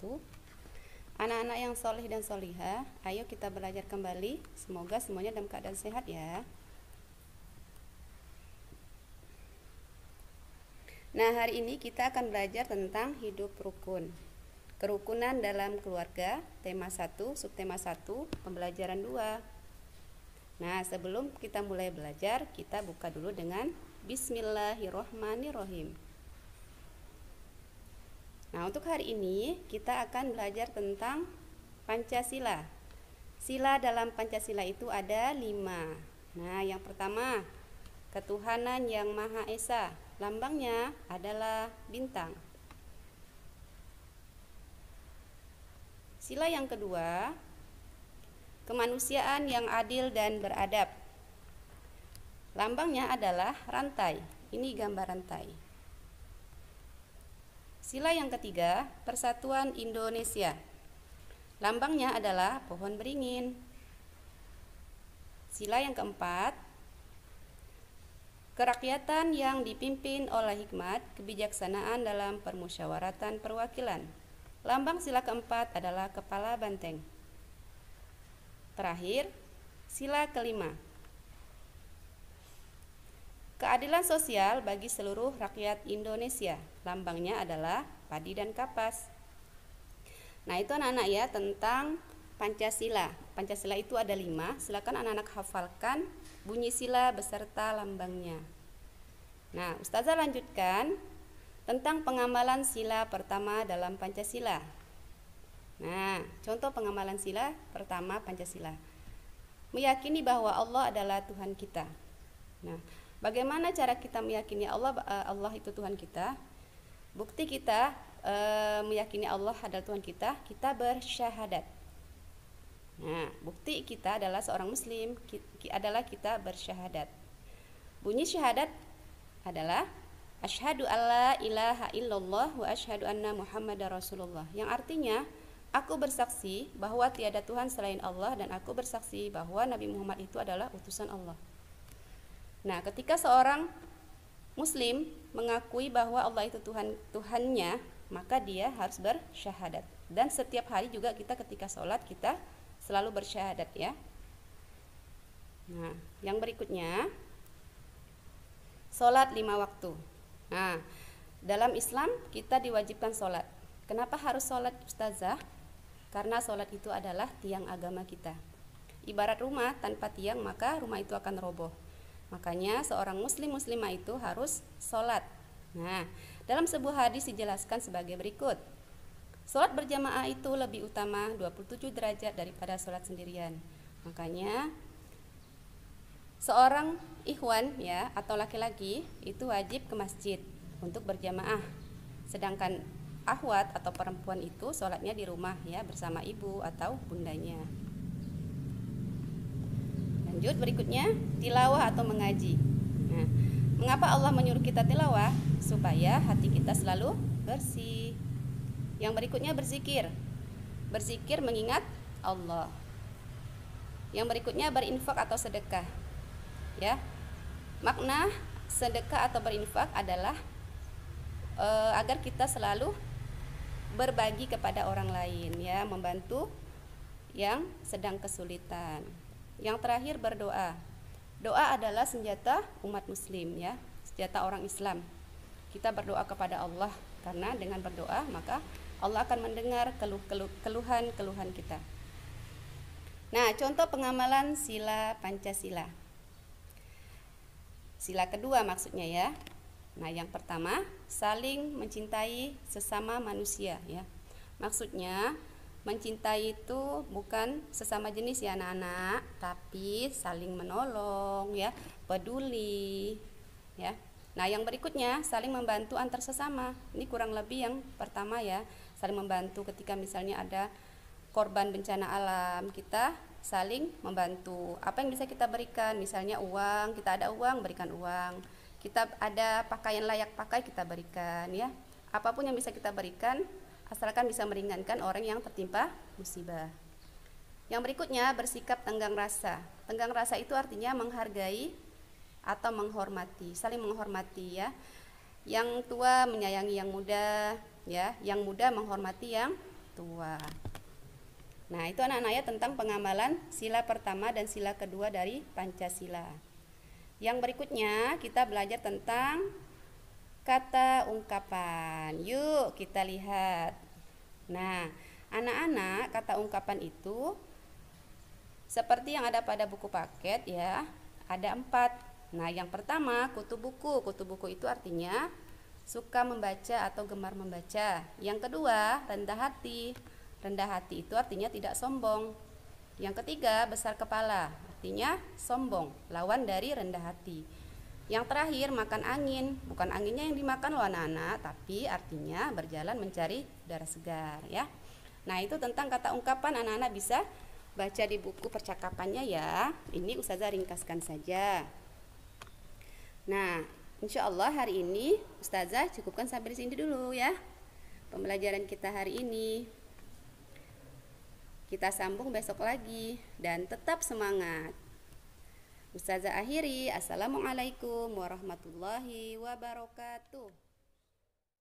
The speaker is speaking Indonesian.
wabarakatuh. Anak-anak yang soleh dan solihah, ayo kita belajar kembali. Semoga semuanya dalam keadaan sehat ya. Nah, hari ini kita akan belajar tentang hidup rukun. Kerukunan dalam keluarga, tema 1, subtema 1, pembelajaran 2. Nah, sebelum kita mulai belajar, kita buka dulu dengan Bismillahirrohmanirrohim. Nah, untuk hari ini kita akan belajar tentang Pancasila. Sila dalam Pancasila itu ada 5. Nah, yang pertama, ketuhanan yang Maha Esa. Lambangnya adalah bintang. Sila yang kedua, kemanusiaan yang adil dan beradab. Lambangnya adalah rantai. Ini gambar rantai. Sila yang ketiga, Persatuan Indonesia. Lambangnya adalah pohon beringin. Sila yang keempat, kerakyatan yang dipimpin oleh hikmat kebijaksanaan dalam permusyawaratan perwakilan. Lambang sila keempat adalah kepala banteng. Terakhir, sila kelima, keadilan sosial bagi seluruh rakyat Indonesia. Lambangnya adalah padi dan kapas. Nah, itu anak-anak ya tentang Pancasila. Pancasila itu ada 5. Silakan anak-anak hafalkan bunyi sila beserta lambangnya. Nah, Ustazah lanjutkan tentang pengamalan sila pertama dalam Pancasila. Nah, contoh pengamalan sila pertama Pancasila. Meyakini bahwa Allah adalah Tuhan kita. Nah, bagaimana cara kita meyakini Allah itu Tuhan kita? Bukti kita meyakini Allah adalah Tuhan kita bersyahadat. Nah, bukti kita adalah seorang muslim adalah kita bersyahadat. Bunyi syahadat adalah asyhadu alla ilaha illallah wa asyhadu anna muhammadar rasulullah, yang artinya aku bersaksi bahwa tiada Tuhan selain Allah dan aku bersaksi bahwa Nabi Muhammad itu adalah utusan Allah. Nah, ketika seorang muslim mengakui bahwa Allah itu Tuhannya, maka dia harus bersyahadat. Dan setiap hari juga kita ketika sholat kita selalu bersyahadat ya. Nah, yang berikutnya, sholat 5 waktu. Nah, dalam Islam kita diwajibkan sholat. Kenapa harus sholat, Ustazah? Karena sholat itu adalah tiang agama kita. Ibarat rumah tanpa tiang maka rumah itu akan roboh. Makanya seorang muslimah itu harus sholat. Nah, dalam sebuah hadis dijelaskan sebagai berikut. Sholat berjamaah itu lebih utama 27 derajat daripada sholat sendirian. Makanya seorang ikhwan ya atau laki-laki itu wajib ke masjid untuk berjamaah. Sedangkan akhwat atau perempuan itu sholatnya di rumah ya bersama ibu atau bundanya. Lanjut berikutnya, tilawah atau mengaji. Nah, mengapa Allah menyuruh kita tilawah? Supaya hati kita selalu bersih. Yang berikutnya berzikir. Berzikir mengingat Allah. Yang berikutnya berinfak atau sedekah. Ya. Makna sedekah atau berinfak adalah agar kita selalu berbagi kepada orang lain ya, membantu yang sedang kesulitan. Yang terakhir berdoa. Doa adalah senjata umat muslim ya, senjata orang Islam. Kita berdoa kepada Allah karena dengan berdoa maka Allah akan mendengar keluhan kita. Nah, contoh pengamalan sila Pancasila. Sila kedua maksudnya ya. Nah, yang pertama, saling mencintai sesama manusia ya. Maksudnya mencintai itu bukan sesama jenis ya anak-anak, tapi saling menolong ya, peduli ya. Nah, yang berikutnya saling membantu antar sesama. Ini kurang lebih yang pertama ya, saling membantu ketika misalnya ada korban bencana alam, kita saling membantu. Apa yang bisa kita berikan? Misalnya uang, kita ada uang, berikan uang. Kita ada pakaian layak pakai, kita berikan ya. Apapun yang bisa kita berikan asalkan bisa meringankan orang yang tertimpa musibah. Yang berikutnya bersikap tenggang rasa. Tenggang rasa itu artinya menghargai atau menghormati, saling menghormati ya. Yang tua menyayangi yang muda, ya, yang muda menghormati yang tua. Nah, itu anak-anak ya tentang pengamalan sila pertama dan sila kedua dari Pancasila. Yang berikutnya kita belajar tentang kata ungkapan. Yuk kita lihat. Nah, anak-anak, kata ungkapan itu seperti yang ada pada buku paket ya, ada 4. Nah, yang pertama kutu buku. Kutu buku itu artinya suka membaca atau gemar membaca. Yang kedua rendah hati. Rendah hati itu artinya tidak sombong. Yang ketiga besar kepala, artinya sombong, lawan dari rendah hati. Yang terakhir makan angin. Bukan anginnya yang dimakan loh anak-anak, tapi artinya berjalan mencari udara segar ya. Nah, itu tentang kata ungkapan, anak-anak bisa baca di buku percakapannya ya. Ini Ustazah ringkaskan saja. Nah, insya Allah hari ini Ustazah cukupkan sampai di sini dulu ya pembelajaran kita hari ini. Kita sambung besok lagi dan tetap semangat. Ustazah akhiri, assalamualaikum warahmatullahi wabarakatuh.